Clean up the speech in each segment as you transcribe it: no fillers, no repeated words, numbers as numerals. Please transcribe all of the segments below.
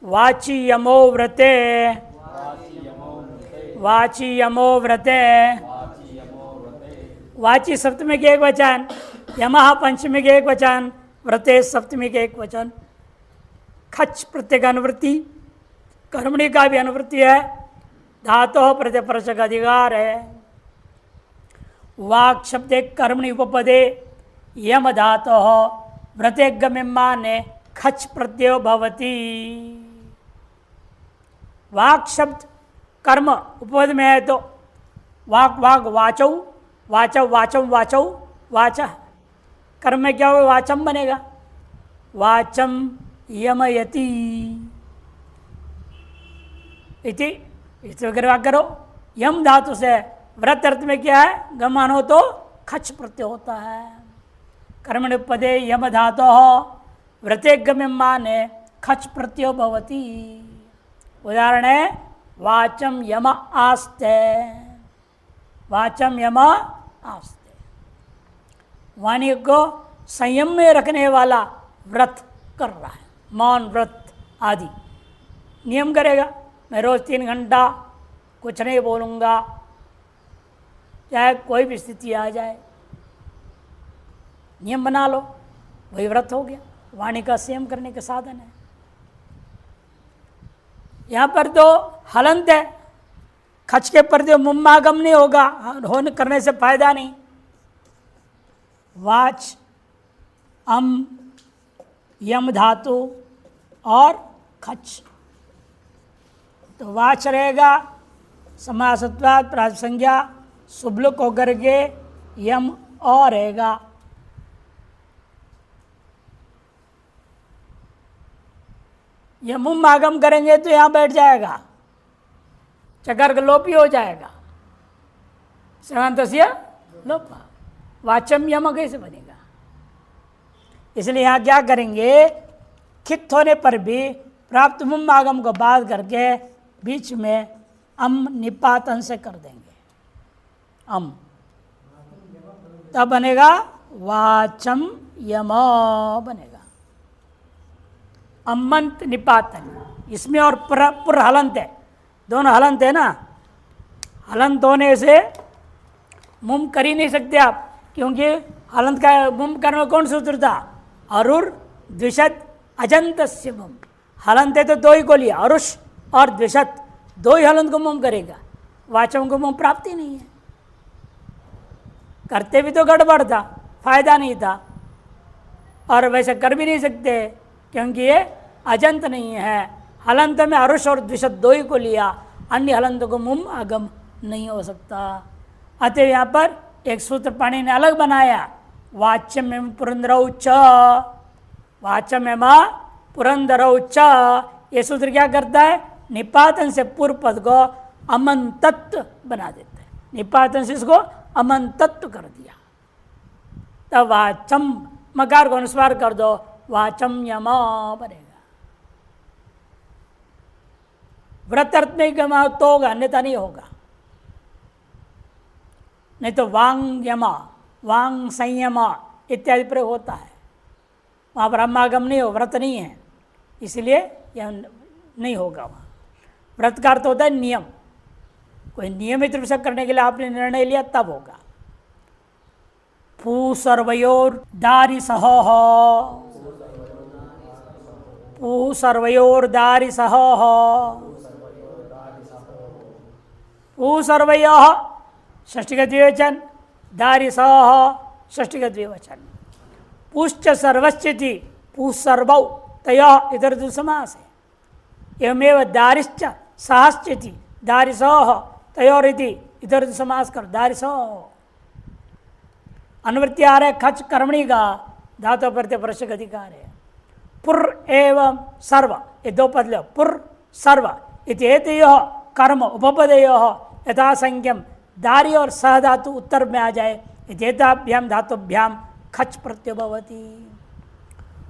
वाची यमो व्रते, वाची यमो व्रते, वाची सप्तमी के एक वचन, यमः पंचमी के एक वचन, व्रते सप्तमी के एक वचन। खच प्रत्यय का अनुवृत्ति, कर्मणि का भी अनुवृत्ति है, धातु प्रत्यय का अधिकार है। वाक् शब्द कर्मणि उपपदे यम धातु व्रते गम्यमाने खच प्रत्ययो भवति। वाक् शब्द कर्म उपपद में है तो वाक वाक वाचौ, वाचौ वाचौ वाचौ वाच, कर्म में क्या होगा? वाचम बनेगा। वाचम यमयति इति, इस वगैरह करो। यम धातु से व्रत अर्थ में क्या है? गमन हो तो खच प्रत्यय होता है। कर्मणि पदे यम धातु व्रते गम्यमाने खच प्रत्ययो भवति। उदाहरण है वाचम यम आस्ते, वाचम यम आस्ते। वाणी को संयम में रखने वाला व्रत कर रहा है, मौन व्रत आदि नियम करेगा। मैं रोज 3 घंटा कुछ नहीं बोलूँगा, चाहे कोई भी स्थिति आ जाए, नियम बना लो, वही व्रत हो गया। वाणी का संयम करने के साधन है। यहाँ पर तो हलंत है, खच के पर जो मुम्मागम नहीं होगा, होने करने से फायदा नहीं। वाच अम यम धातु और खच, तो वाच रहेगा समासत्वाद प्रासंज्ञा शुभलुक होकर के यम और रहेगा। यमुम आगम करेंगे तो यहाँ बैठ जाएगा, चकार का लोप ही हो जाएगा। सेवंतस्य लोप, वाचम यम कैसे बनेगा? इसलिए यहाँ क्या करेंगे? खित होने पर भी प्राप्त मुम आगम को बाध करके बीच में अम निपातन से कर देंगे। अम तब बनेगा वाचम यम बनेगा। अमंत निपातन, इसमें और पुर हलंत है, दोनों हलंत है ना। हलंत होने से मुम कर ही नहीं सकते आप, क्योंकि हलंत का मुम करने में कौन सूत्र था? अरुर द्विषत अजंतस्य मुम। हलंत है तो 2 ही को लिया, अरुष और द्विषत, 2 ही हलंत को मुम करेगा। वाचम को मुम प्राप्ति नहीं है, करते भी तो गड़बड़ था, फायदा नहीं था। और वैसे कर भी नहीं सकते क्योंकि ये अजंत नहीं है। हलंत में अरुष और द्विषत 2 ही को लिया, अन्य हलंत को मुम आगम नहीं हो सकता। अतः यहाँ पर एक सूत्र पाणिनि ने अलग बनाया, वाच्यम एवं पुरंदरौ च, वाच्यम एवं पुरंदरौ च। ये सूत्र क्या करता है? निपातन से पूर्व पद को अमंतत्व बना देता है। निपातन से इसको अमंतत्व कर दिया, तब वाचम मकार को अनुस्वार कर दो, वाचम यम बनेगा। व्रत अर्थ में गमा तो होगा, अन्यथा नहीं होगा। नहीं तो वांग यम, वांग संयम इत्यादि प्रयोग होता है, वहाँ पर अम्मागम नहीं हो, व्रत नहीं है, इसलिए यह नहीं होगा। वहाँ व्रत का अर्थ होता है नियम, कोई नियमित रूप से करने के लिए आपने निर्णय लिया तब होगा। पू सर्वयोर दारी सह, पू सर्वयोर दारी सह, पू सर्वय षष्ठीगत द्विवचन, दारी सह षष्ठीगत द्विवचन। पुश्च सर्वश्चिति, पू सर्वौ तय इधर समास है। एवमेव दारिश्च सहश्चिति, दारी सह तयोरिति इधर समास कर, दारी सह। अनुवृत्ति आ रहा है खच कर्मणि का, धातु प्रत्यय परस्य अधिकार है। पुर एवं सर्व, ये 2 पद लो, पुर सर्व इत्येतयोः कर्म उपपदयोः यथासंख्यम दारी और सह धातु उत्तर में आ जाए, इत्येताभ्याम धातुभ्याम खच प्रत्यय भवति।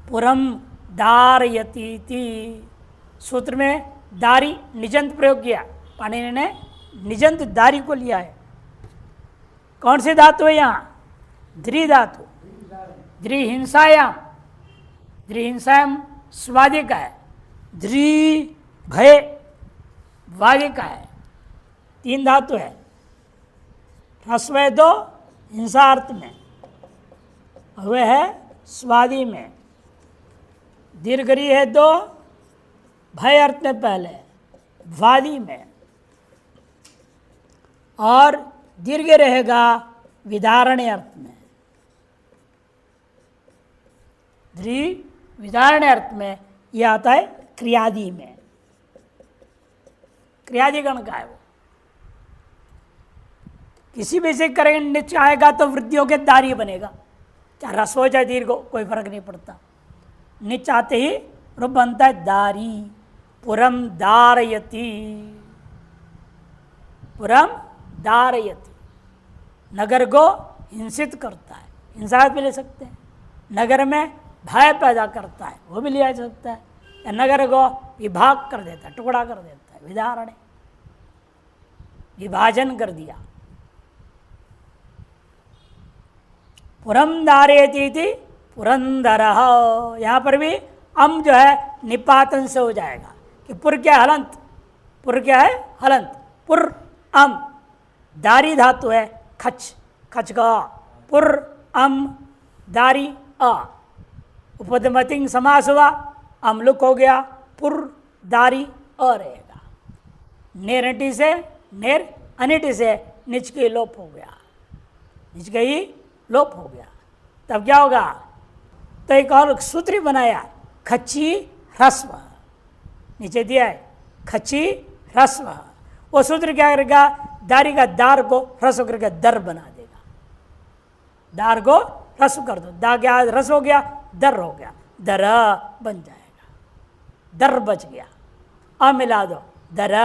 पुरम दारयति, सूत्र में दारी निजंत प्रयोग किया, पाणिनि ने निजंत दारी को लिया है। कौन सी धातु है यहाँ? द्रि धातु, द्रि हिंसायाम, द्रि हिंसायाम स्वादि का है, ध्री भय वागे का है, 3 धातु है। ह्रस्व है तो हिंसार्थ में, हुए है स्वादि में। दीर्घरी है तो भय अर्थ में पहले, वादी में। और दीर्घ रहेगा विधारण्य अर्थ में। ध्री विधारण्य अर्थ में यह आता है क्रियादि में। क्रियादिगण का है वो। किसी भी से करेंगे निच आएगा तो वृद्धियों के दारी बनेगा, चाहे रस हो चाहे दीर्घ हो, कोई फर्क नहीं पड़ता। निच आते ही रूप बनता है दारी। पुरम दारयति, पुरम दारयति, नगर को हिंसित करता है, हिंसा भी ले सकते हैं। नगर में भय पैदा करता है, वो भी लिया जा सकता है। या नगर को विभाग कर देता है, टुकड़ा कर देता है, विधारण, विभाजन कर दिया। पुरम दारयति पुरंदर, यहाँ पर भी अम जो है निपातन से हो जाएगा कि पुर क्या है हलंत, पुर क्या है हलंत, पुर अम। दारी धातु है खच, खच का पुर अम दारी अ। उपदमतिंग समास हुआ, अमलुक हो गया, पुर दारी अ रहेगा। नेरटी से नेर, अनिट से निच के लोप हो गया, निच के ही लोप हो गया। तब क्या होगा, तो एक और सूत्र बनाया, खच्ची ह्रस्व, नीचे दिया है खच्ची ह्रस्व। वो सूत्र क्या करेगा, दारी का दार को ह्रस्व करके दर बना देगा। दार को ह्रस्व कर दो, दा क्या ह्रस्व हो गया, दर हो गया, दर बन जाएगा, दर बच गया। अ मिला दो, दर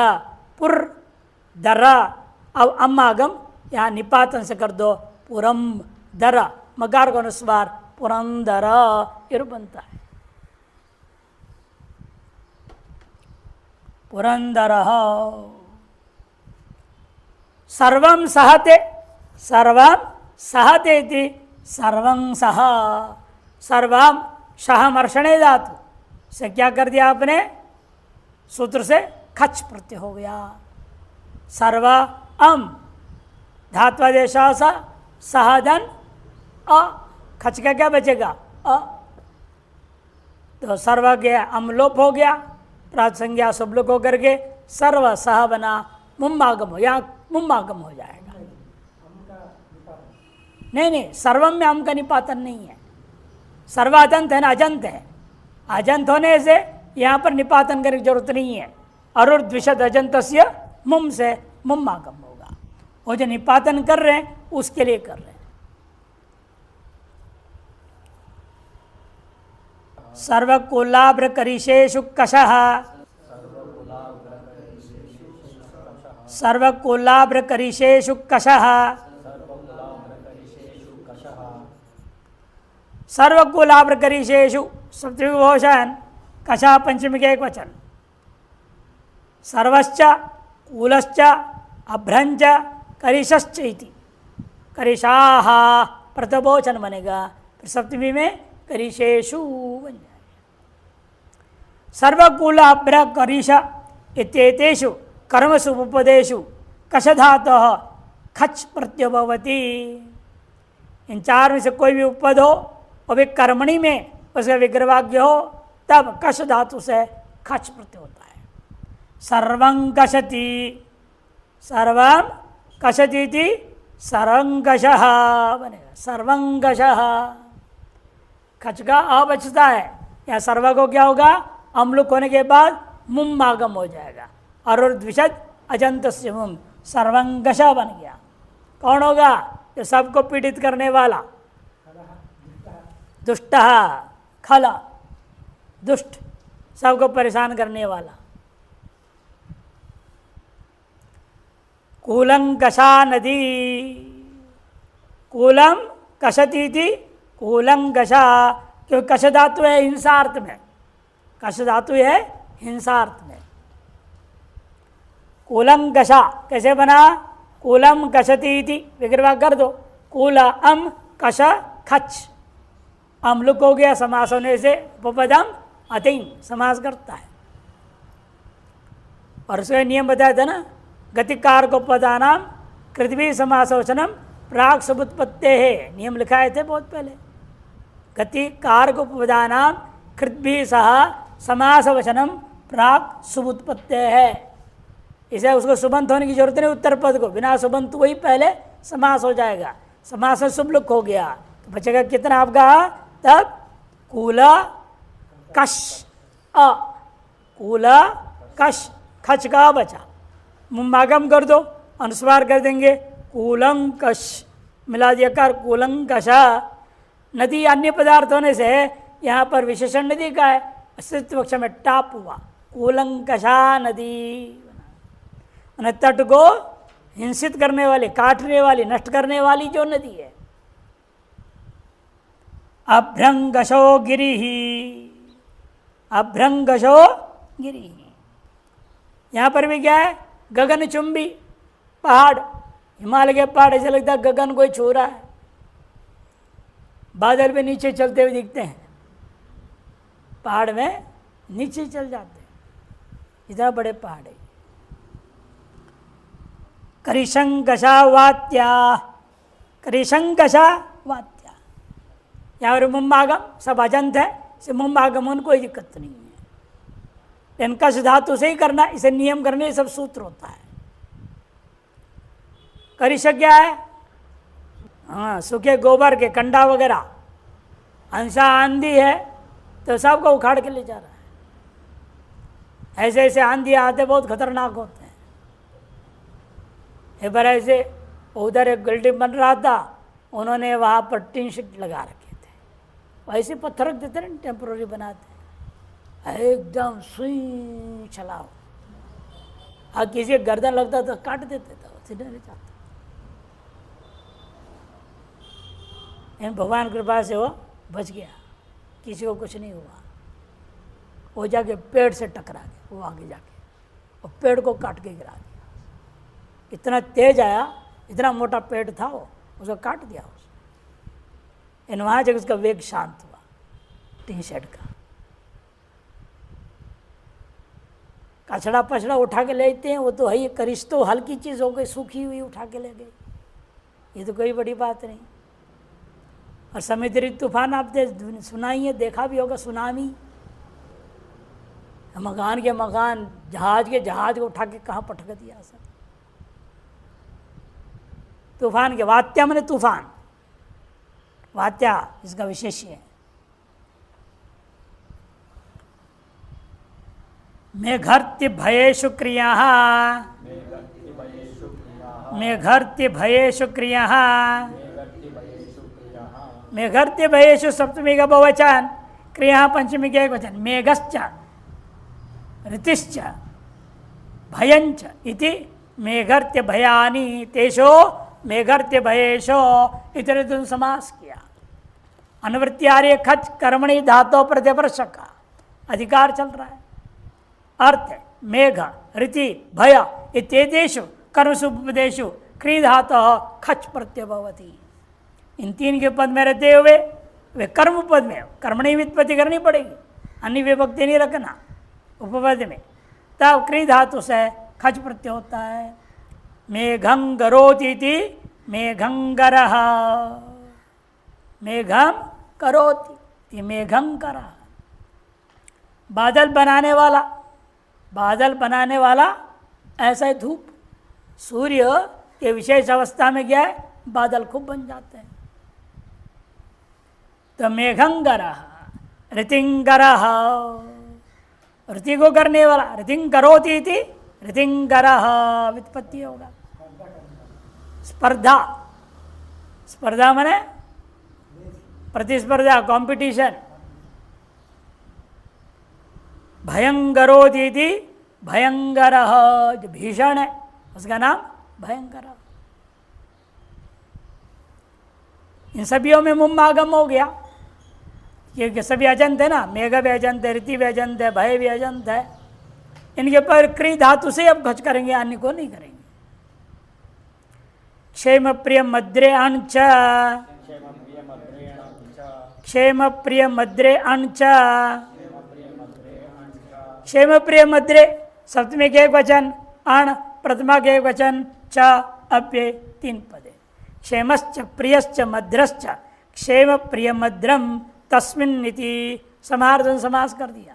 पुर दर। अब अम्मागम यहाँ निपातन से कर दो, पुरम दर, मकार को अनुस्वार पुरंदर, ये रूप बनता है पुरंदर। सर्वं सहते, सर्वं सहते इति सर्वं सह। सर्वं शह मर्षणे धातु से क्या कर दिया आपने, सूत्र से खच प्रत्यय हो गया। सर्व अम धात्वादेश सहदन अ, खच का क्या बचेगा अ। तो सर्व गया, अमलोप हो गया, प्रात संज्ञा शुभलोप होकर के सर्व सह बना, मुम्मागम हो, यहाँ मुम्मागम हो जाएगा। नहीं, सर्वम में अम का निपातन नहीं है, सर्वादंत है ना, अजंत है। अजंत होने से यहाँ पर निपातन करने की जरूरत नहीं है। अरुर द्विषद अजंत से मुम से मुम्मागम होगा। वो जो निपातन कर रहे हैं उसके लिए कर रहे हैं। सर्वकुलाभ्र करिशेषु कषः, सर्वकुलाभ्र करिशेषु कषः, सर्वकुलाभ्र करिशेषु सप्तविभूषण, कषः पंचमी के एक वचन। सर्वश्च कूलश्च अभ्रंच करिशश्च इति, करिशाः प्रथमवचन बनेगा, फिर सप्तमी में करिशेषु बन जाएगा। सर्वकूल अभ्र करिश इत्येतेषु कर्मसु उपदेषु कष धातुः खच प्रत्ययो भवति। इन चार में से कोई भी उपद हो और भी कर्मणि में उसका विग्रहवाक्य हो, तब कष धातु से खच प्रत्यय होता है। सर्वं कषति, सर्वं कषति इति सर्वं कषः बनेगा, सर्वं कषः। खच का अ बचता है, या सर्व को क्या होगा, अम्लुक होने के बाद मुम आगम हो जाएगा। और द्विषद अजंत से मुम, सर्वंगश बन गया। कौन होगा, जो सबको पीड़ित करने वाला, दुष्ट, खला दुष्ट, सबको परेशान करने वाला। कूलं कषा नदी, कूलम कषती थी, कूलं कषा, क्योंकि कष धातु है हिंसार्थ में, कष धातु है हिंसार्थ में। कूलं कषा कैसे बना, कूलम कषती थी विग्रह कर दो, कूल अम कष खच, अमलुक हो गया, समास होने से उपपदम अतिंग समास करता है। और उसका नियम बताया था ना, गतिकार को पदानाम कृतभी समासवचनम प्राक सुबुत्पत्ते है, नियम लिखाए थे बहुत पहले। गतिकार को पदानाम कृतभी सह समासवचनम प्राक सुबुत्पत्ते है। इसे उसको सुबंत होने की जरूरत नहीं, उत्तर पद को बिना सुबंत वही पहले समास हो जाएगा। समास में शुभ लुक हो गया तो बचेगा कितना आपका, तब कूला कश अ, कूला कश खच का बचा, मुम्मागम कर दो, अनुस्वार कर देंगे, कूलंकश मिला दिया कर कूलंकशा। नदी अन्य पदार्थ होने से यहाँ पर विशेषण नदी का है, अस्तित्व पक्ष में टाप हुआ, कूलंकशा नदी। तट को हिंसित करने वाली, काटने वाली, नष्ट करने वाली जो नदी है। अभ्रंगशो गिरि, अभ्रंगशो गिरि, यहाँ पर भी क्या है, गगनचुंबी पहाड़, हिमालय के पहाड़ ऐसे लगता है गगन कोई छू रहा है, बादल पे नीचे चलते हुए दिखते हैं, पहाड़ में नीचे चल जाते हैं, इतना बड़े पहाड़ है। करिशंकशा वात्या, करिशंकशा वात्या, यहाँ पर मुम्मागम सब अजंत है, इसे मुम्मागम उन कोई दिक्कत नहीं है, लेकिन कश धातु से ही करना, इसे नियम करने सब सूत्र होता है। करिश क्या है, हाँ सूखे गोबर के कंडा वगैरह, हंसा आंधी है तो सबको उखाड़ के ले जा रहा है। ऐसे ऐसे आंधी आते बहुत खतरनाक होते हैं। एक बार ऐसे उधर एक बिल्डिंग बन रहा था, उन्होंने वहाँ पर टीन शीट लगा रखे थे, वैसे पत्थर रख देते ना, टेम्पोररी बनाते, एकदम सुई चलाओ, हाँ किसी गर्दन लगता तो काट देते थे, सीधे नहीं जाता। भगवान कृपा से वो बच गया, किसी को कुछ नहीं हुआ। वो जाके पेड़ से टकरा गया, वो आगे जाके और पेड़ को काट के गिरा दिया। इतना तेज आया, इतना मोटा पेड़ था वो, उसको काट दिया उसने। वहाँ जब उसका वेग शांत हुआ टी शर्ट का। कचड़ा पचड़ा उठा के ले जाते हैं, वो तो है ही, करिश तो हल्की चीज़ हो गई, सूखी हुई उठा के ले गई, ये तो कोई बड़ी बात नहीं। और समुद्री तूफान आपने सुना ही है, देखा भी होगा, सुनामी, मकान के मकान, जहाज के जहाज को उठा के कहाँ पटक दिया सब। तूफान के, वात्या माने तूफान, वात्या इसका विशेष्य है। मेघर्त्य भयेषु क्रियाः, मेघर्त्य भयेषु क्रियाः, मेघर्त्य भयेषु सप्तमी का बहुवचन, क्रिया पंचमी का एक वचन। मेघश्च ऋतिश्च भयंच इति मेघर्त्य भयानि तेषो मेघर्त्य भयेषो इतने समास किया। अनुवृत्तियार्य खच कर्मणि धातो प्रत्यवर्षक का अधिकार चल रहा है। अर्थ मेघ ऋति भय इत्येतेषु कर्मसु उपदेशु क्री धातु खच प्रत्यभवति। इन तीन के पद में रहते हुए वे कर्म पद में कर्मणि व्युत्पत्ति करनी पड़ेगी, अन्य विभक्ति नहीं रखना उपपद में, तब क्री धातु से खच प्रत्यय होता है। मेघं करोति इति मेघंगरः, मेघं करोति मेघं करः। बादल बनाने वाला, बादल बनाने वाला ऐसा ही धूप, सूर्य के विशेष अवस्था में क्या है, बादल खूब बन जाते हैं। तो मेघंगरः ऋतिंगरः, ऋति को करने वाला, ऋतिं करोति इति ऋतिंगरः व्युत्पत्ति होगा। स्पर्धा, स्पर्धा माने प्रतिस्पर्धा, कंपटीशन। भयंकरोति इति भयंकरः, जो भीषण है उसका नाम भयंकर। इन सभियों में मुम्मागम हो गया, क्योंकि सभी अजंत है ना, मेघ भी अजंत है, ऋति भी अजंत है, भय भी अजंत है। इनके पर क्री धातु से अब खच करेंगे, अन्य को नहीं करेंगे। क्षेम प्रिय मद्रे अणच, क्षेम प्रिय मद्रे अणच, क्षेम प्रिय मद्रे सप्तमी के एक वचन अण, प्रथमा के एक वचन च, अव्यय 3 पदे। क्षेमश्च प्रियश्च मद्रश्च क्षेम प्रिय मद्रम तस्मिन् नीति समार्जन समास कर दिया।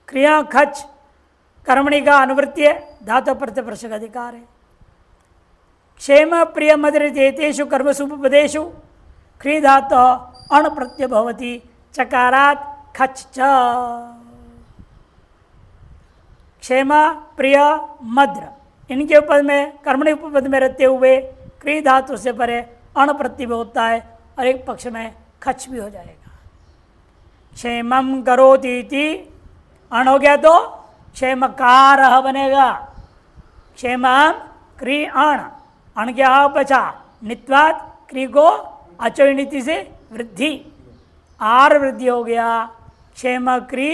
क्रिया खच कर्मणि का अनुवृत्ति है, धातु प्रत्यय अधिकार है। क्षेम प्रिय मद्रेतेषु कर्मसु उपपदेषु क्री धातु अण प्रत्यय भवति चकारात् खच च। क्षेम प्रिय मद्र इनके उपपद में कर्मणि उपपद में रहते हुए क्री धातु से परे अण प्रत्यय होता है और एक पक्ष में खच भी हो जाएगा। क्षेमं करोति इति अण हो गया तो क्षेमकारः बनेगा। क्षेमं क्री अण क्या बचा नित्वात क्री को अचो नीति से वृद्धि आर वृद्धि हो गया। क्षेम क्री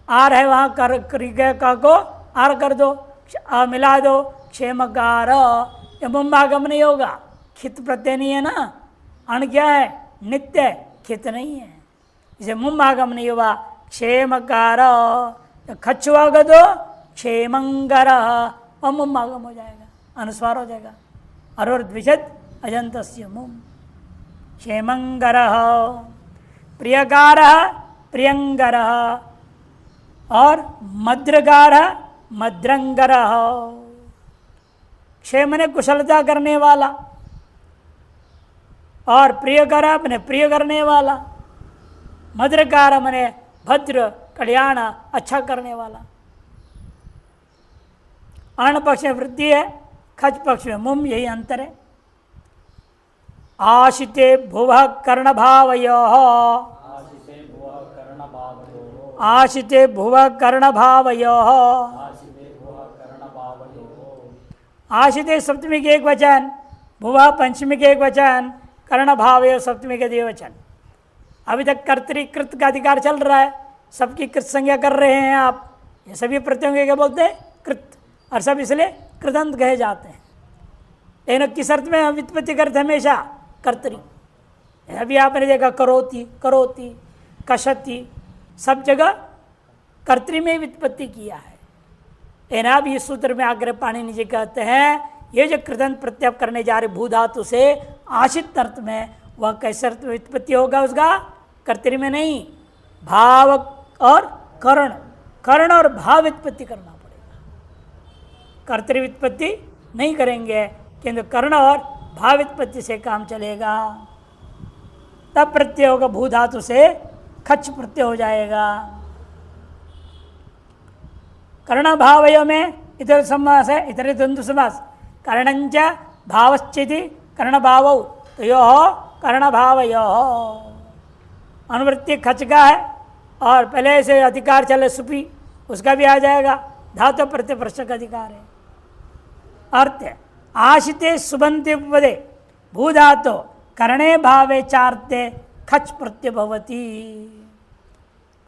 आर है वहाँ कर क्री का को आर कर दो मिला दो क्षेमकार। ये मुम्बागम नहीं होगा, खित प्रत्यय नहीं है ना। अण क्या है नित्य, खित नहीं है, इसे मुम्बागम नहीं हुआ। क्षेमकार खच हुआ तो क्षेमंगर और मुम्बागम हो जाएगा, अनुस्वार हो जाएगा। और द्विषद अजंतस्य मुम क्षेमंगर प्रियकार प्रियंगर और मद्रगार मद्रंगर। क्षेम ने कुशलता करने वाला और प्रियकर मने प्रिय करने वाला, मद्रकार मने भद्र कल्याण अच्छा करने वाला। अण पक्ष में वृद्धि है, खच पक्ष में मुम, यही अंतर है। आशिते भुव कर्ण भावयोः आशिते भुव कर्ण भावयोः आशिते सप्तमी के एक वचन, भुवा पंचमी के एक वचन, कर्ण भावयोः सप्तमी के 2 वचन। अभी तक कर्तृकृत का अधिकार चल रहा है, सबकी कृत संज्ञा कर रहे हैं आप। ये सभी प्रत्ययों के क्या बोलते हैं कृत, और सब इसलिए कृदंत कहे जाते हैं। लेकिन किस अर्थ में हम व्युत्पत्ति करते हमेशा कर्तरी। अभी आपने देखा करोति करोति कशति, सब जगह कर्तरी में व्युत्पत्ति किया है। लेकिन अब इस सूत्र में आग्रह पाणिनि जी कहते हैं ये जो कृदंत प्रत्यय करने जा रहे भू धातु से आशित अर्थ में, वह कैसे अर्थ में व्युत्पत्ति होगा उसका, कर्तरी में नहीं, भाव और कर्ण, कर्ण और भाव व्युत्पत्ति करना पड़ेगा। कर्तरी व्युत्पत्ति नहीं करेंगे किंतु कर्ण और भाव व्युत्पत्ति से काम चलेगा। तब प्रत्यय होगा भू धातु से खच प्रत्यय हो जाएगा। कर्ण भावयों में इतर समास है, इतर द्वंद्व समास। कर्णंच भावश्चेति कर्ण भावौ तो यो कर्ण भावयो अनुवृत्ति खच का है और पहले से अधिकार चले सुपी, उसका भी आ जाएगा। धातु प्रत्यय प्रश्न का अधिकार है। अर्थ आशिते सुबंते उपपदे भूधातो कर्णे भावे चार्ते खच प्रत्यय भवति।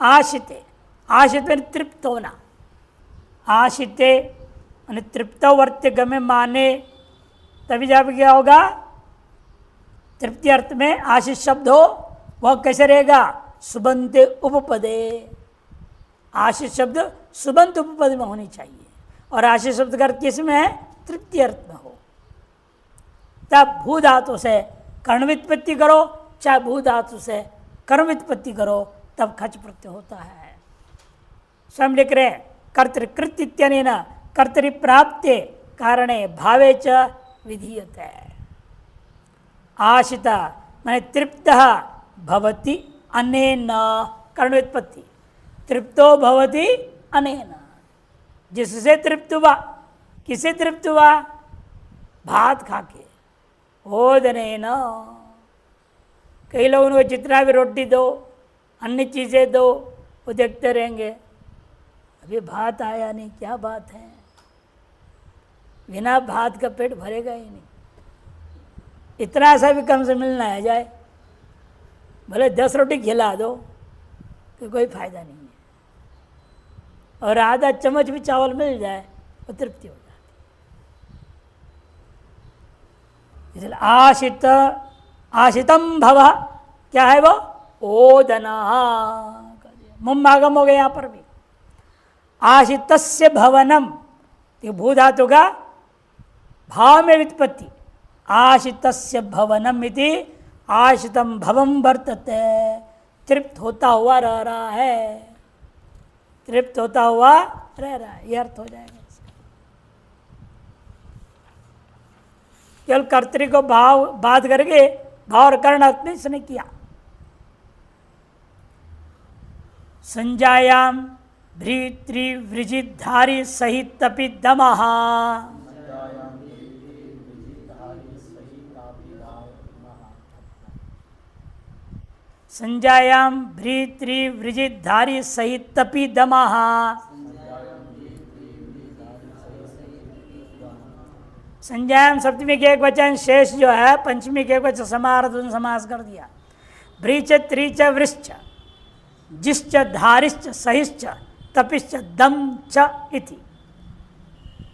आशिते, आशित में तृप्त होना, आशिते तृप्त वर्त्य गमे माने, तभी जब क्या होगा तृप्ति अर्थ में आशित शब्द हो, वह कैसे रहेगा सुबंते उपपदे। आशित शब्द सुबंत उपपद में होनी चाहिए और आशित शब्द का अर्थ किसमें है तृप्ति अर्थ में हो। तब भू धातु से कर्ण व्युत्पत्ति करो, चाहे भू धातु से कर्म व्युत्पत्ति करो, तब खच प्रत्यय होता है। स्वयं लिख रहे कर्तृकृत इत्यनेन कर्तरि प्राप्ते कारणे भावे च विधीयते। आशिता माने तृप्तः भवति अनेन, कर्ण व्युत्पत्ति तृप्तो भवति अनेन, जिससे तृप्त हुआ। किसे तृप्त हुआ? भात खा के, ओदनेन। कई लोगों को जितना भी रोटी दो, अन्य चीज़ें दो, वो देखते रहेंगे अभी भात आया नहीं, क्या बात है, बिना भात का पेट भरेगा ही नहीं। इतना सा भी कम से मिलना है जाए, भले 10 रोटी खिला दो तो कोई फायदा नहीं है, और आधा चम्मच भी चावल मिल जाए वो तृप्ति हो जाती। इसलिए आशित आशितम भव क्या है वो ओदना, मुम्मागम हो गया यहाँ पर भी। आशितस्य भवनम, भू धातु का भाव में व्युत्पत्ति, आशितस्य भवनम इति आशितम भवम वर्तते, तृप्त होता हुआ रह रहा है, तृप्त होता हुआ रह रहा है, यह अर्थ हो जाएगा। केवल कर्तरी को भाव बात करके भाव और कर्ण अर्थ में इसने किया। संजायाम भ्रीत्रि वृजिधारी सहित तपि दमः, संजायाम भ्रीत्रि वृजिधारी सहित तपि दमः, संज्ञायाम सप्तमी के एक वचन, शेष जो है पंचमी के एक वचन समार्थ समास कर दिया। भ्रीच त्रिच वृश्च जिश्च धारिश्च सहिश्च तपिश्च दम च इति,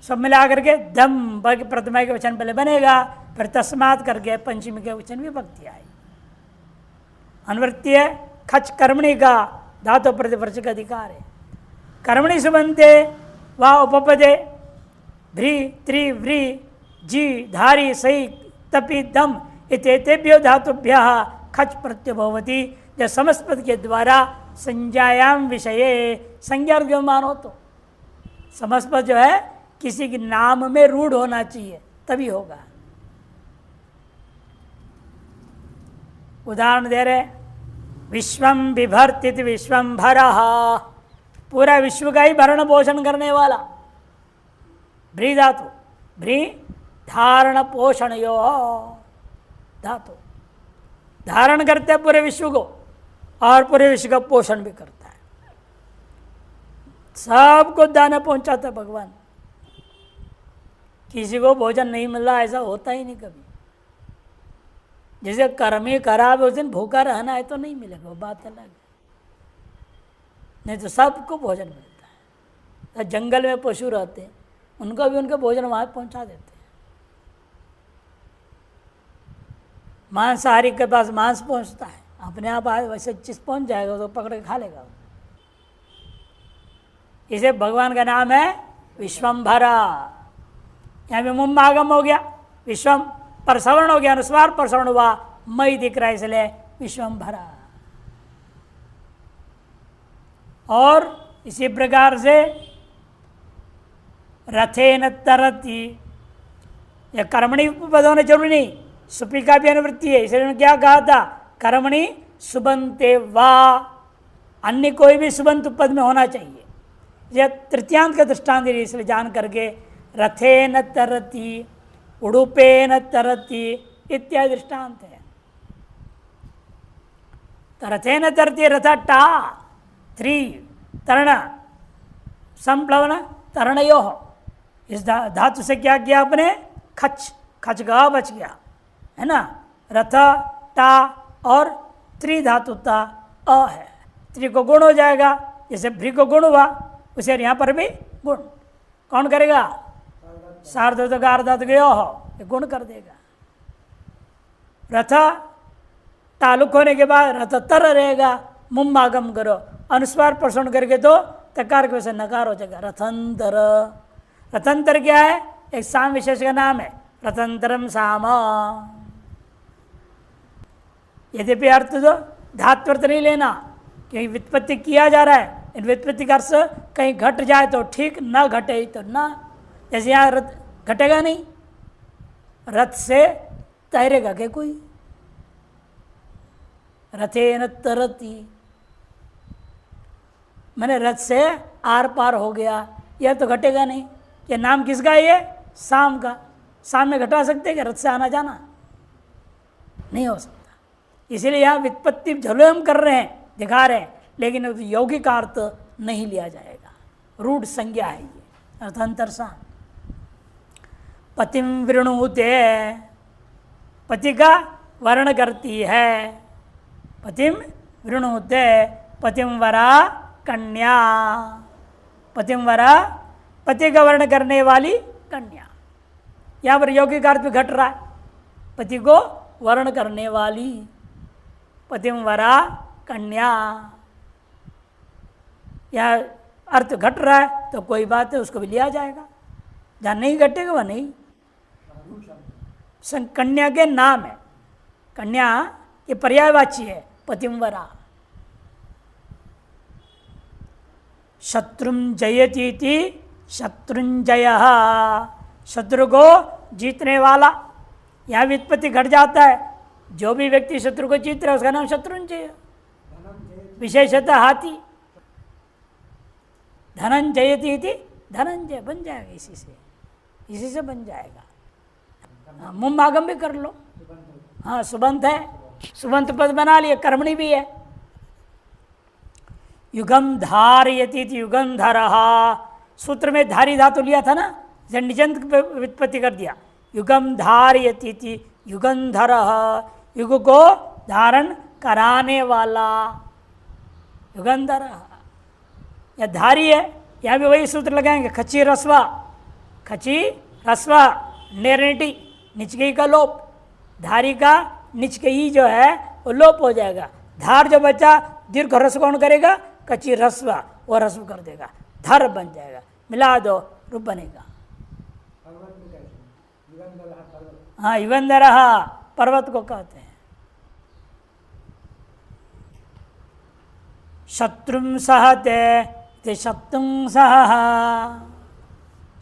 सब मिला करके दम प्रथमा के वचन पहले बनेगा, फिर तस्मात् करके पंचमी के वचन विभक्ति आई। अनुवृत्ति है खच कर्मणि का धातु प्रतिवर्ष का अधिकार है। कर्मणि सुबंते व उपपदे भ्री त्रि व्री जी धारी सही तपि दम इत्येतेभ्यो धातुभ्यः खच प्रत्यय भवति, जब समस्पद के द्वारा संज्ञायाम विषये संज्ञा विद्यमान हो तो समस्पद जो है किसी के नाम में रूढ़ होना चाहिए तभी होगा। उदाहरण दे रहे, विश्वम बिभर्तित विश्वम्भरः, पूरा विश्व का ही भरण पोषण करने वाला। भ्री धातु, भ्री धारण पोषण यो धातु, धारण करते हैं पूरे विश्व को और पूरे विश्व का पोषण भी करता है, सबको दाना पहुंचाता है भगवान। किसी को भोजन नहीं मिल रहा ऐसा होता ही नहीं कभी। जैसे कर्म ही खराब है उस दिन भूखा रहना है तो नहीं मिलेगा, वो बात अलग है, नहीं तो सबको भोजन मिलता है। तो जंगल में पशु रहते हैं उनको भी उनका भोजन वहाँ पहुँचा देते हैं। मांसाहारी के पास मांस पहुँचता है, अपने आप वैसे चीज पहुँच जाएगा तो पकड़ के खा लेगा। इसे भगवान का नाम है विश्वम्भरा। यहाँ पे मुम आगम हो गया, विश्वम पर श्रवण हो गया, अनुस्वार पर श्रवण हुआ, मई दिख रहा है इसलिए विश्वम्भरा। और इसी प्रकार से रथेन तरति, यह कर्मणि पद होना जरूरी नहीं, सुपी का भी अनुवृत्ति है। इसलिए क्या कहा था, कर्मणि सुबंते वा, अन्य कोई भी सुबंत पद में होना चाहिए। यह तृतीयांत का दृष्टांत इसलिए जान करके रथेन तरति, उडुपेन तरति इत्यादि दृष्टांत है। तो रथेन तरति, रथ टा थ्री तरण संप्लवन तरणयो, इस धातु से क्या किया आपने, खच, खच गा बच गया है ना। रथ टा और त्रि धातु ता अ है, त्रि को गुण हो जाएगा, जैसे भ्री को गुण हुआ उसे यहाँ पर भी गुण कौन करेगा, सार्ध गार्धात गयो हो, ये गुण कर देगा। रथ तालुक होने के बाद रथ तर रहेगा, मुम आगम करो, अनुस्वार प्रसन्न करके तो तकार के वैसे नकार हो जाएगा, रथंतर। रथंतर क्या है, एक साम विशेष का नाम है, रथंतरम साम। यद्यपि अर्थ तो धात्वर्थ नहीं लेना, क्योंकि व्युत्पत्ति किया जा रहा है, इन व्युत्पत्ति का अर्थ कहीं घट जाए तो ठीक, ना घटे तो ना। जैसे यहाँ रथ घटेगा नहीं, रथ से तैरेगा क्या कोई, रथेन तरति, मैंने रथ से आर पार हो गया, यह तो घटेगा नहीं। ये नाम किसका है, ये शाम का। शाम में घटा सकते क्या रथ से आना जाना, नहीं हो सकता। इसीलिए यहाँ व्युत्पत्ति झलो हम कर रहे हैं, दिखा रहे हैं, लेकिन यौगिक अर्थ नहीं लिया जाएगा, रूढ़ संज्ञा है ये, अर्थांतर सा। पतिम वृणुते, पति का वर्ण करती है, पतिम वृणुते, पतिम वरा कन्या, पतिम वरा पति का वर्ण करने वाली कन्या। यहाँ पर यौगिक अर्थ भी घट रहा है, पति को वर्ण करने वाली, पतिम वरा कन्या। या अर्थ घट रहा है तो कोई बात है, उसको भी लिया जाएगा। जहाँ नहीं घटेगा वह नहीं। कन्या के नाम है, कन्या ये पर्यायवाची है, पतिंवरा। शत्रुम जयतीति शत्रुंजय, शत्रु को जीतने वाला। यहाँ व्युत्पत्ति घट जाता है, जो भी व्यक्ति शत्रु को जीत रहा है उसका नाम शत्रुंजय। विशेषतः हाथी। धनंजयती थी, धनंजय बन जाएगा, इसी से बन जाएगा। मुम्मागम भी कर लो। हाँ सुबंत है, सुबंत पद बना लिया, कर्मणी भी है। युगम धारयति थी, युगम धरहा, सूत्र में धारी धातु लिया था ना, निजंत व्युत्पत्ति कर दिया। युगम धारयति थी, युगम धरह, युग को धारण कराने वाला, युगंधर। या धारी है, यहाँ भी वही सूत्र लगाएंगे। खची रस्वा, खची रस्वा, नेरनिटी, निचके का लोप। धारी का निचके ही जो है वो लोप हो जाएगा। धार जो बच्चा दीर्घ रस्व कौन करेगा? कची रस्वा, वो रस्व कर देगा, धर बन जाएगा। मिला दो, रूप बनेगा। हाँ युगंधर पर्वत को कहते हैं। शत्रुम सहते, शत्रुं सह,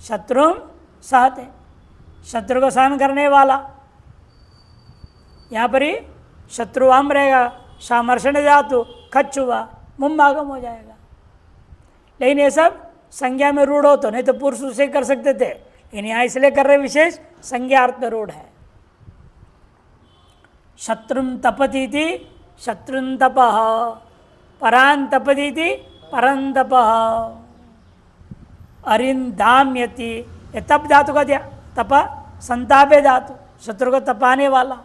शत्रुम सहते, शत्रु को सहन करने वाला। यहाँ पर ही शत्रुआम रहेगा, सामर्षण धातु खच हुआ, मुम्मागम हो जाएगा। लेकिन ये सब संज्ञा में रूढ़ हो तो, नहीं तो पुरुष उसे कर सकते थे, लेकिन यहाँ इसलिए कर रहे विशेष संज्ञार्थ में रूढ़ है। शत्रुम तपती थी, शत्रुन तपः, परान तपती थी, परं तपः, अरिंदाम्यति, ये तप धातु का दिया, तप संतापे धातु, शत्रु को तपाने वाला।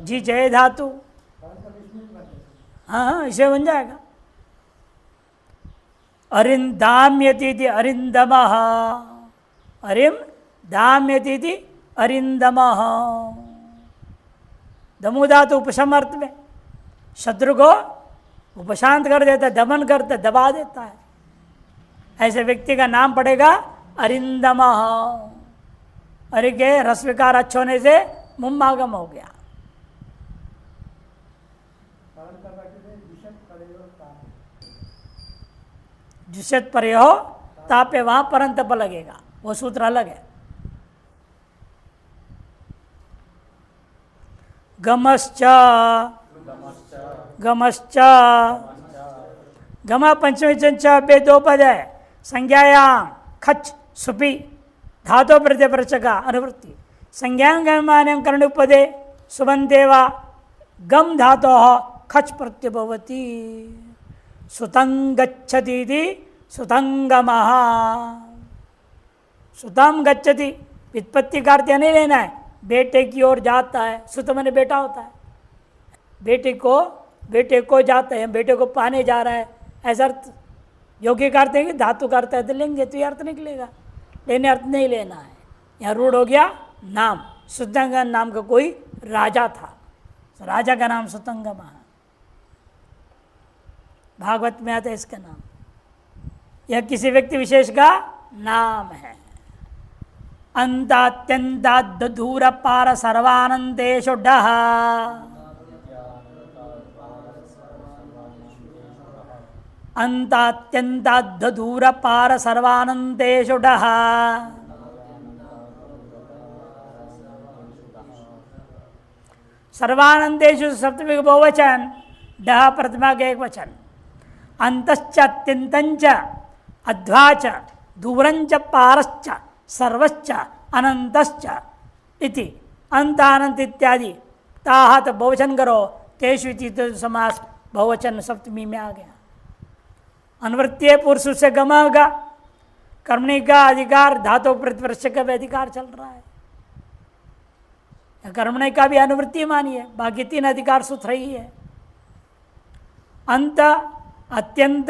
जी जय धातु, हाँ इसे बन जाएगा। अरिंदाम्यति थी, अरिंदमः, अरिम दाम्यति थी, अरिंदमः। दमु धातु उपशम अर्थ में, शत्रु को उपशांत कर देता है, दमन करता है, दबा देता है। ऐसे व्यक्ति का नाम पड़ेगा अरिंदमः। अरे के रस्विकार अच्छे होने से मुम्मागम हो गया। जुष्यत परयो तापे, वहां परंतप लगेगा, वो सूत्र अलग है। गमश्च, गमश्च, गम पंचमी चंच बे दो पद है। संज्ञायाम खच सुपी धातो प्रत्यय प्रचका अनुवृत्ति। संज्ञान गम्यमानं कर्णुपदे सुबंतेवा गम धातो खच प्रत्यय भवति। सुतं गच्छति, सुतंगमः, सुतम गच्छति, व्युत्पत्ति का अर्थ नहीं लेना है, बेटे की ओर जाता है। सुत मैंने बेटा होता है, बेटे को जाता है, बेटे को पाने जा रहा है, ऐसा अर्थ। योग्य का अर्थ है कि धातु का अर्थ है तो लेंगे तो ये अर्थ निकलेगा, लेने अर्थ नहीं लेना है। यहाँ रूढ़ हो गया नाम। सुतंगम नाम का कोई राजा था, राजा का नाम सुतंगम है, भागवत में आता है इसका नाम। यह किसी व्यक्ति विशेष का नाम है। अंतात्यंतादूर पार सर्वानंदेशु डः, अंतात्यंतादूर पार सर्वानंदेशु डः। सर्वानंदेशु सप्तमी का बहुवचन, डः प्रथमा का एक वचन। अंतश्च अत्यंतंच अध्वाच दूरंच पारश्च सर्वश्च अनंतश्च इति अंतानंत इत्यादि ताह तो बहुवचन करो, तेषु इति तो समास बहुवचन सप्तमी में आ गया। अनुवृत्तीय पुरुष से गम होगा, कर्मणि का अधिकार धातु प्रतिवर्ष का भी अधिकार चल रहा है। कर्मणि का भी अनुवृत्ति मानिए, बाकी तीन अधिकार सूत्र ही है। अंत, अत्यंत,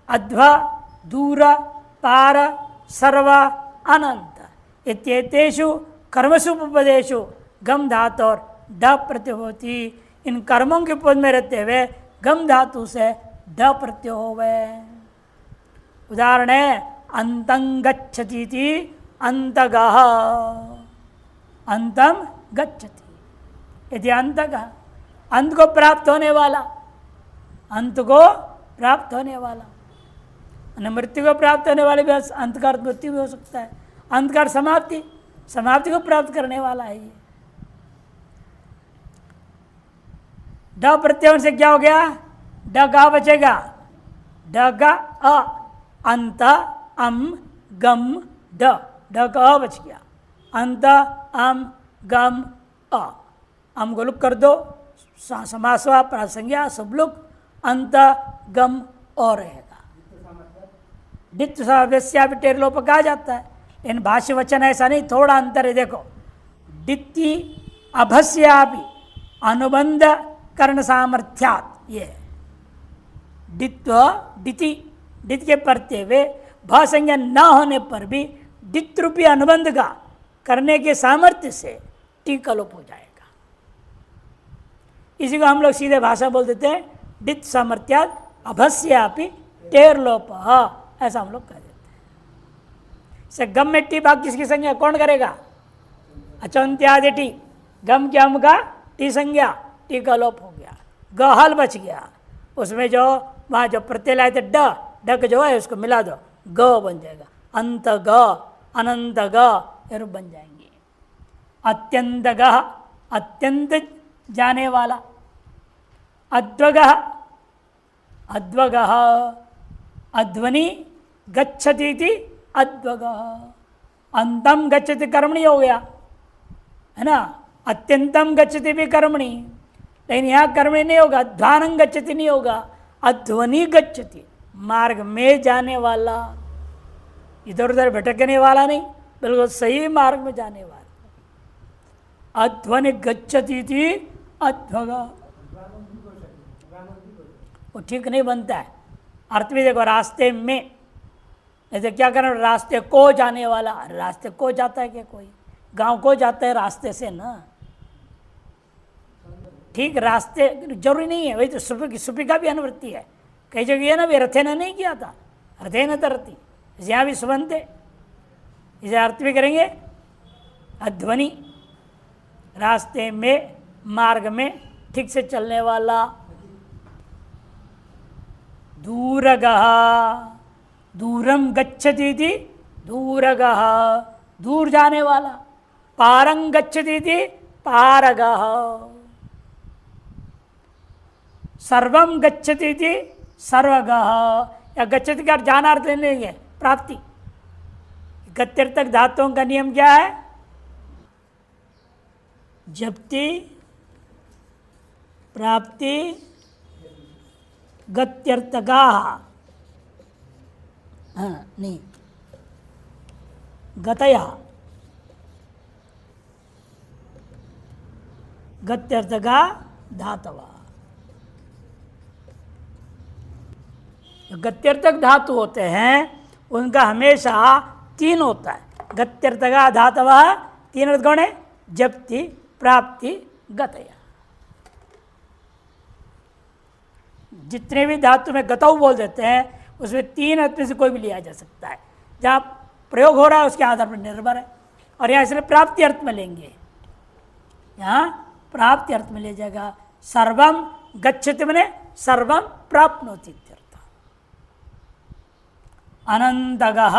अध्व, दूर, पार, सर्व, अनंत इत्येतेषु कर्मसु उपपदेषु गम धातु और ड प्रत्यय होती। इन कर्मों के पद में रहते हुए गम धातु से ड प्रत्यय होवे। उदाहरण है अंतं गच्छति थी अंतगः, अंतम गच्छति। यदि अंतगः अंत को प्राप्त होने वाला, अंत को प्राप्त होने वाला, मृत्यु को प्राप्त होने वाले भी अंत का अर्थ मृत्यु भी हो सकता है। अंत का समाप्ति, समाप्ति को प्राप्त करने वाला है ये। ड प्रत्यय से क्या हो गया? ड गा बचेगा, ड गा अ, अंत अम गम ड, ड का अ बच गया, अंत अम गम अ, अम को लुक कर दो, समासवा प्रासंज्ञा सब लोग, अंत गम और रहेगा। डित्व सामर्थ्या भी टेर लोप कहा जाता है, लेकिन भाष्य वचन ऐसा नहीं, थोड़ा अंतर है। देखो डित्ति अभस्यापि अनुबंध कर्ण सामर्थ्यात, ये डित्व डिति, डित के प्रत्यय वे भ संज्ञा न होने पर भी डित रूपी अनुबंध का करने के सामर्थ्य से टी का लोप हो जाएगा। इसी को हम लोग सीधे भाषा बोल देते हैं डित सामर्थ्यात अभस्यापि टेर लोप, ऐसा हम लोग कह देते हैं। से गम में टी भाग किसकी संज्ञा कौन करेगा? अचंत्यादि टी, गम के हम का टी संज्ञा, टी का लोप हो गया, गहल बच गया। उसमें जो वहाँ जो प्रत्यय लाए थे ड, ड जो है उसको मिला दो, ग बन जाएगा, अंत ग, अनंत ग, ये रूप बन जाएंगे। अत्यंत ग, अत्यंत जाने वाला, अद्वग, अद्वग, अध्वनि गच्छति थी अद्वग, अंतम गच्छति कर्मणि हो गया है ना, अत्यंतम गच्छति भी कर्मणि, लेकिन यहाँ कर्मणि नहीं होगा, ध्वानं गच्छति नहीं होगा, अध्वनि गच्छति, मार्ग में जाने वाला, इधर उधर भटकने वाला नहीं, बिल्कुल सही मार्ग में जाने वाला। अध्वनि गच्छति थी अध्वग, वो ठीक नहीं बनता है। अर्थ भी देखो रास्ते में, ऐसे क्या करना, रास्ते को जाने वाला, रास्ते को जाता है क्या कोई? गांव को जाता है रास्ते से ना, ठीक रास्ते जरूरी नहीं है। वही तो सुपी का भी अनुवृत्ति है, कई जगह है ना, वे रथे ने नहीं किया था, रथे न तरती, यहाँ भी सुबंध है, इसे अर्थ भी करेंगे अध्वनि, रास्ते में, मार्ग में ठीक से चलने वाला। दूरगः, दूरम गच्छति थी दूरगः, दूर जाने वाला, पारं गच्छति थी पारगः, सर्वम गच्छति थी सर्वगः, या गच्छति का जाना अर्थ लेंगे प्राप्ति। गत्यर्थक धातुओं का नियम क्या है? जप्ति, प्राप्ति, गत्यर्थका, हाँ नहीं गतया, गत्यर्थका धातवा। गत्यर्थक धातु होते हैं उनका हमेशा तीन होता है, गत्यर्थका धातवा, तीन अर्थ कौन है? जप्ति, प्राप्ति, गतया। जितने भी धातु में गतौ बोल देते हैं उसमें तीन अर्थ में से कोई भी लिया जा सकता है, जहाँ प्रयोग हो रहा है उसके आधार पर निर्भर है। और यहाँ इसलिए प्राप्ति अर्थ में लेंगे, यहाँ प्राप्ति अर्थ में ले जाएगा। सर्वम गच्छति मने सर्वम प्राप्नोति इत्यर्थ। अनंतगः,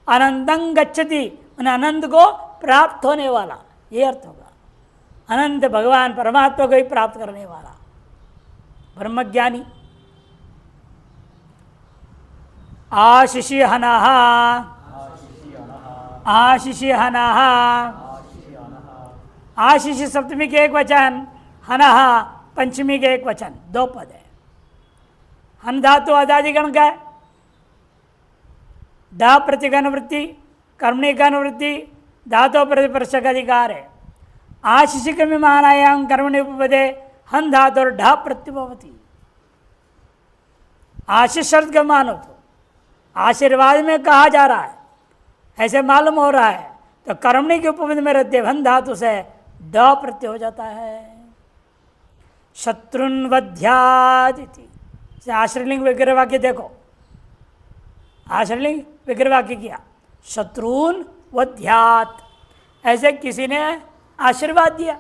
अनंतं गच्छति मने अनंत को प्राप्त होने वाला, ये अर्थ होगा। अनंत भगवान परमात्मा को ही प्राप्त करने वाला ब्रह्मज्ञानी। आशिषिहनः, आशिषिहनः, आशिष सप्तमी के एक वचन, हनः पंचमी के एक वचन, दो पद है। हन धातु अदादिगण का है, धा प्रतिगण वृत्ति, कर्मणि गण वृत्ति, धातु प्रतिपर्शक अधिकार है। आशिषि के विमानायाम कर्मणि उपपदे हन धातु और ढा प्रत्युभवती। आशीष शब्द का मानो तो आशीर्वाद में कहा जा रहा है, ऐसे मालूम हो रहा है, तो कर्मणि के उपपद में रहते हन धातु से ड प्रत्यय हो जाता है। शत्रुन्वध्यादिति, से आश्रयलिंग विग्रह वाक्य देखो, आश्रयलिंग विग्रह वाक्य किया, शत्रुन वध्यात, ऐसे किसी ने आशीर्वाद दिया,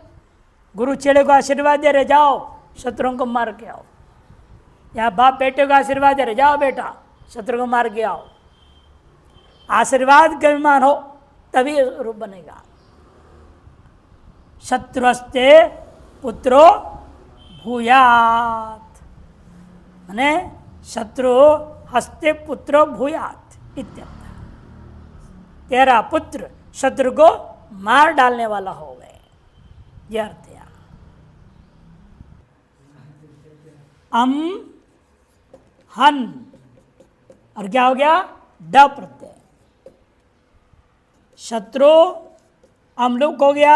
गुरु चेले को आशीर्वाद दे रहे जाओ शत्रुओं को मार के आओ, या बाप बेटे को आशीर्वाद दे रहे जाओ बेटा शत्रु को मार के आओ। आशीर्वाद का अभिमान हो तभी रूप बनेगा। शत्रुस्ते पुत्रो भूयात, माने शत्रु हस्ते पुत्रो भूयात इत्यर्थ, तेरा पुत्र शत्रु को मार डालने वाला हो गए, यह अर्थ है। अम हन, और क्या हो गया, ड प्रत्यय, शत्रु अमलुक हो गया,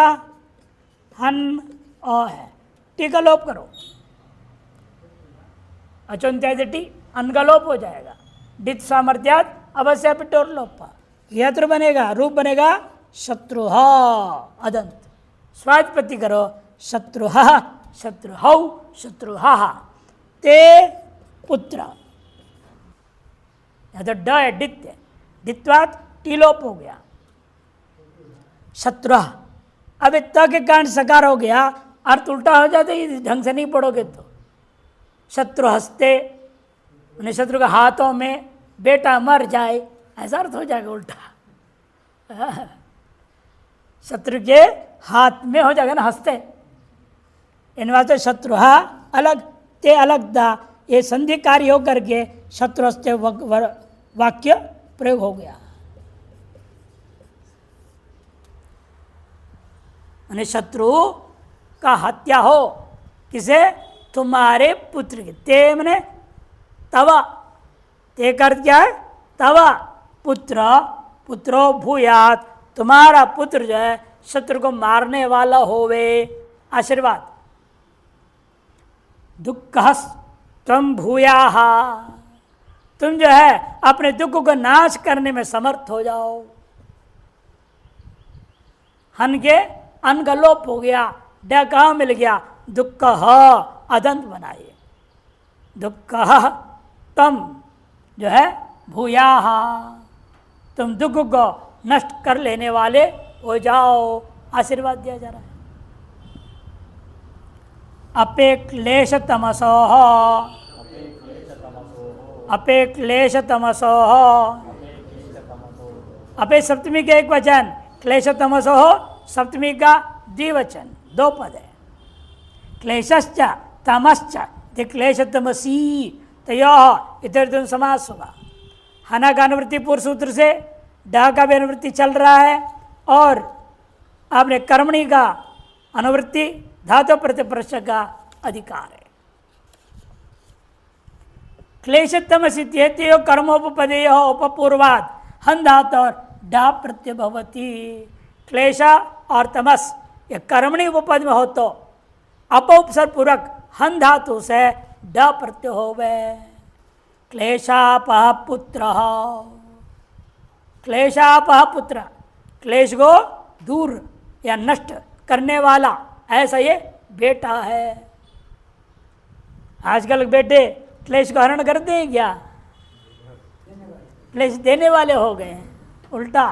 हन अ है, टी का लोप करो, अचोन्त्यादि टी अन का लोप हो जाएगा, डित सामर्थ्यात अवश्य पिटोर लोप, यत्र बनेगा, रूप बनेगा शत्रु अदंत, स्वात्पत्ति करो शत्रु शत्रु हौ शत्रु ते पुत्र, या तो ड है डित्य, डित्वात टीलोप हो गया, शत्रु, अब त के कारण सकार हो गया, अर्थ उल्टा हो जाता है ढंग से नहीं पढ़ोगे तो। शत्रु हस्ते, उन्हें शत्रु के हाथों में बेटा मर जाए, ऐसा अर्थ हो जाएगा उल्टा। शत्रु के हाथ में हो जाएगा ना हस्ते, इन वास्ते शत्रु अलग ते अलग दा, ये संधि कार्य होकर के शत्रु हस्ते वाक्य प्रयोग हो गया। माने शत्रु का हत्या हो, किसे, तुम्हारे पुत्र के, ते मने तवा, ते का अर्थ क्या है, तवा पुत्र, पुत्रो भूयात, तुम्हारा पुत्र जो है शत्रु को मारने वाला होवे, आशीर्वाद। दुख तुम भूयाः, तुम जो है अपने दुख को नाश करने में समर्थ हो जाओ। हन के अन का लोप हो गया, ड कहाँ मिल गया, दुख अदंत बनाइए, दुख तम जो है भूयाः, तुम दुख को नष्ट कर लेने वाले हो जाओ, आशीर्वाद दिया जा रहा है। अपेक्लेश तमसोः, अपेक्लेश तमसोः, अपे सप्तमी का एक वचन, क्लेश तमसोः सप्तमी का द्विवचन, दो पद है। क्लेशश्च तमश्च क्लेश तमसी तयोः इतर समास होगा। हना का अनुवृत्ति पूर्व सूत्र से, डा का भी अनुवृत्ति चल रहा है, और आपने कर्मणि का अनुवृत्ति धातु प्रत्यय का अधिकार है। क्लेशतम सिद्ध्येत्यो कर्मोपपदेय उपपूर्वाद हन धातु और डा प्रत्यय भवती। क्लेश और तमस ये कर्मणि उपपद में हो तो अपउपसर्ग पूर्वक हन धातु से ड प्रत्यय होवे। क्लेशापह पुत्र, क्लेशापह पुत्र, क्लेश को दूर या नष्ट करने वाला, ऐसा ये बेटा है। आजकल बेटे क्लेश को हरण करते हैं क्या, क्लेश देने वाले हो गए हैं, उल्टा।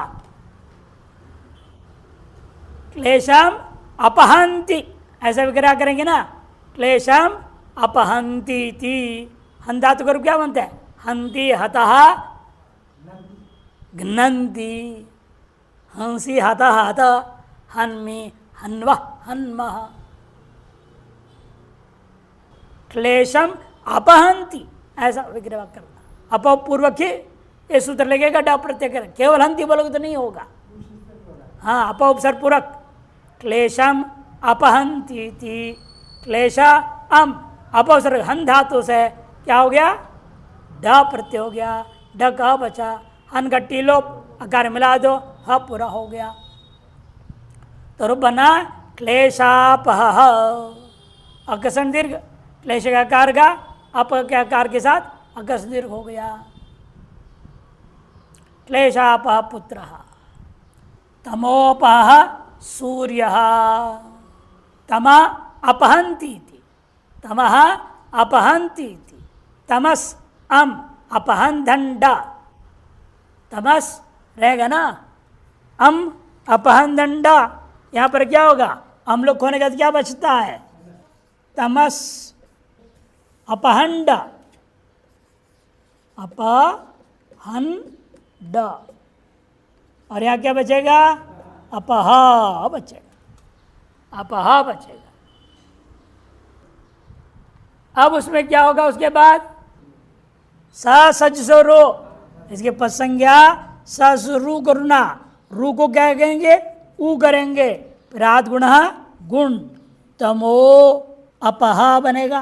क्लेशम अपहंति ऐसा विग्रह करेंगे ना, क्लेशम अपहंति थी, हन धातु का रूप क्या बनता है, हंति हतः घ्नन्ति, हंसी हतः हत, हन्मि हन्वः हन्मः। क्लेशम अपहंति ऐसा विग्रह करना, अपपूर्वक ही ये सूत्र लगेगा, डा प्रत्यय कर, केवल हंति बोलोगे तो नहीं होगा। हाँ, अपउपसर्ग पूर्वक क्लेशम अपहंति थी, क्लेश अम अपउपसर्ग हन धातु से क्या हो गया, ड प्रत्यय हो गया, ड का बचा, हन का टीलोप अकार मिला दो, ह पूरा हो गया, तो रूप बना क्लेशापह, अकसन दीर्घ, क्लेश का आकार का अप के आकार के साथ अकस दीर्घ हो गया। क्लेशापह पुत्र, तमोपह सूर्य, तमा अपहंती थी, तमः अपहंती थी, तमस अम अपहन दंड, तमस रहेगा ना, अम अपहन दंड, यहां पर क्या होगा, हम लोग होने का क्या बचता है, तमस अपहंड, अपहंड, और यहां क्या बचेगा, अपह बचेगा, अपह बचेगा। अब उसमें क्या होगा, उसके बाद सज सो रो, इसके पद संज्ञा सस रू करना, रू को क्या कहेंगे, ऊ करेंगे, फिर आद गुण गुण, तमो अपह बनेगा।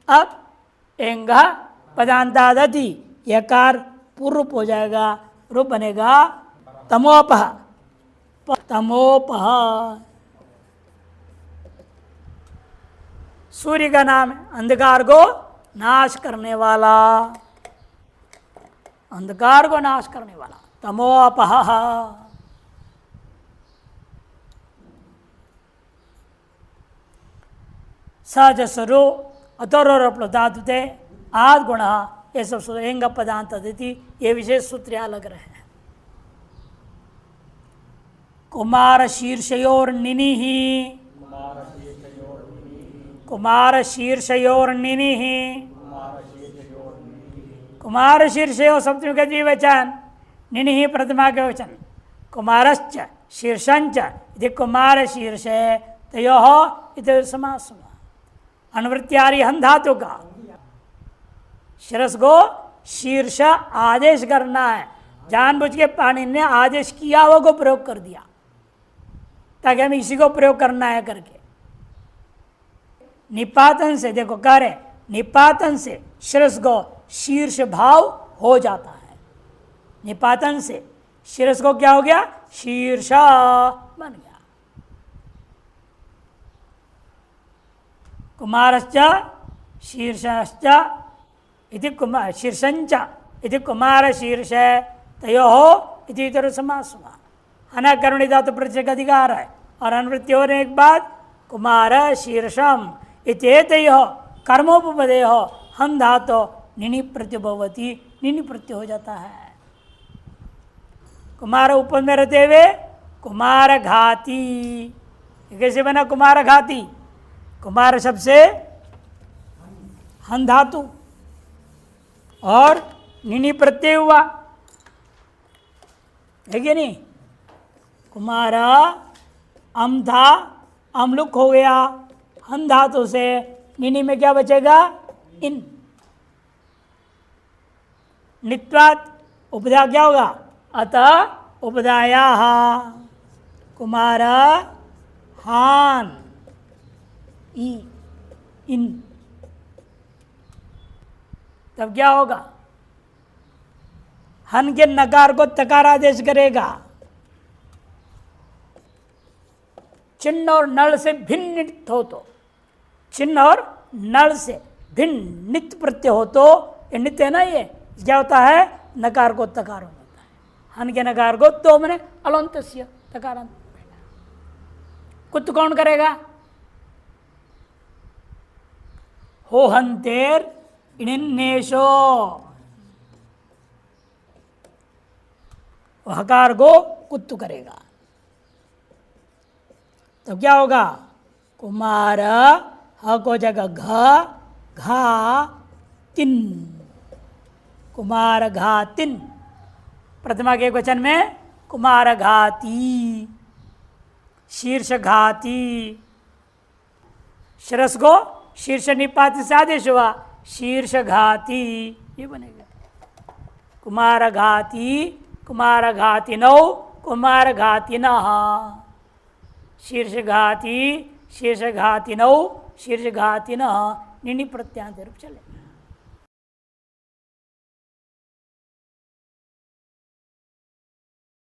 अब एंग पदांतादति, यकार पूर्व हो जाएगा, रूप बनेगा तमोपह, तमोपह। सूर्य का नाम है, अंधकार को नाश करने वाला, अंधकार को नाश करने वाला, तमोपह। सजसरो अतोरोपलुते आद गुण, ये सब सूत्र एंग पदांत अदिति, ये विशेष सूत्र यहाँ लग रहे हैं। कुमार शीर्षयोर निनिहि, कुमार शीर्षयोर निनिहि, कुमार शीर्षयो सप्तमी का द्विवचन, निनिहि प्रथमा के वचन, कुमारश्च शीर्षंच यदि कुमार शीर्ष तयोः इति समास। अनुवृत्त्यादि हन धातु का शिरस को शीर्ष आदेश करना है, जानबूझ के पाणिनि ने आदेश किया हुआ को प्रयोग कर दिया ताकि हम इसी को प्रयोग करना है करके। निपातन से देखो कह रहे, निपातन से शिरस को शीर्ष भाव हो जाता है, निपातन से शिरस को क्या हो गया, शीर्ष बन गया। कुमारश्च शीर्षश्च इति कुमार शीर्षंच इति कुमार शीर्ष तयोः इति इतर समास हुआ। अनाकर्मणि धातु प्रत्यय का अधिकार है, और अनुवृत्ति होने के बाद कुमार शीर्षम इत्येतयोः कर्मोपपदेयोः हन धातु निनि प्रत्यभवति, निनि प्रत्यय हो जाता है। कुमार ऊपर में रहते हुए कुमार घाती, कैसे बना कुमार घाती, कुमार शब्द से हन धातु और निनि प्रत्यय हुआ है कि नहीं। कुमार अम था, अमलुक हो गया, हन धातु से निनि में क्या बचेगा, इन। नित्वात उपधा क्या होगा, अतः उपधाया कुमार हान ई इन, तब क्या होगा, हन के नकार को तकार आदेश करेगा, चिन्ह और नल से भिन्न हो तो, चिन्ह और नल से भिन्न नित्य प्रत्यय हो तो, ये नित्य है ना, ये क्या होता है, नकार को तकार हो जाता है। हन के नकार को तो मैंने अलंतस्य तकारांत, कुत कौन करेगा, हो हंतेर इनिन्नेशो, हकार को कुत्तु करेगा, तो क्या होगा, कुमार ह को जगह घ घा तिन, कुमार घातिन। प्रथमा के वचन में कुमार घाती, शीर्ष घाती, शिरस को शीर्ष निपात से आदेश हुआ, शीर्ष घाती, ये बनेगा। कुमार घाती, कुमार घाती नौ, कुमार घाती न, शीर्ष घाती, शीर्ष घाती नौ, शीर्ष घाती न, निनि प्रत्यांत रूप चले।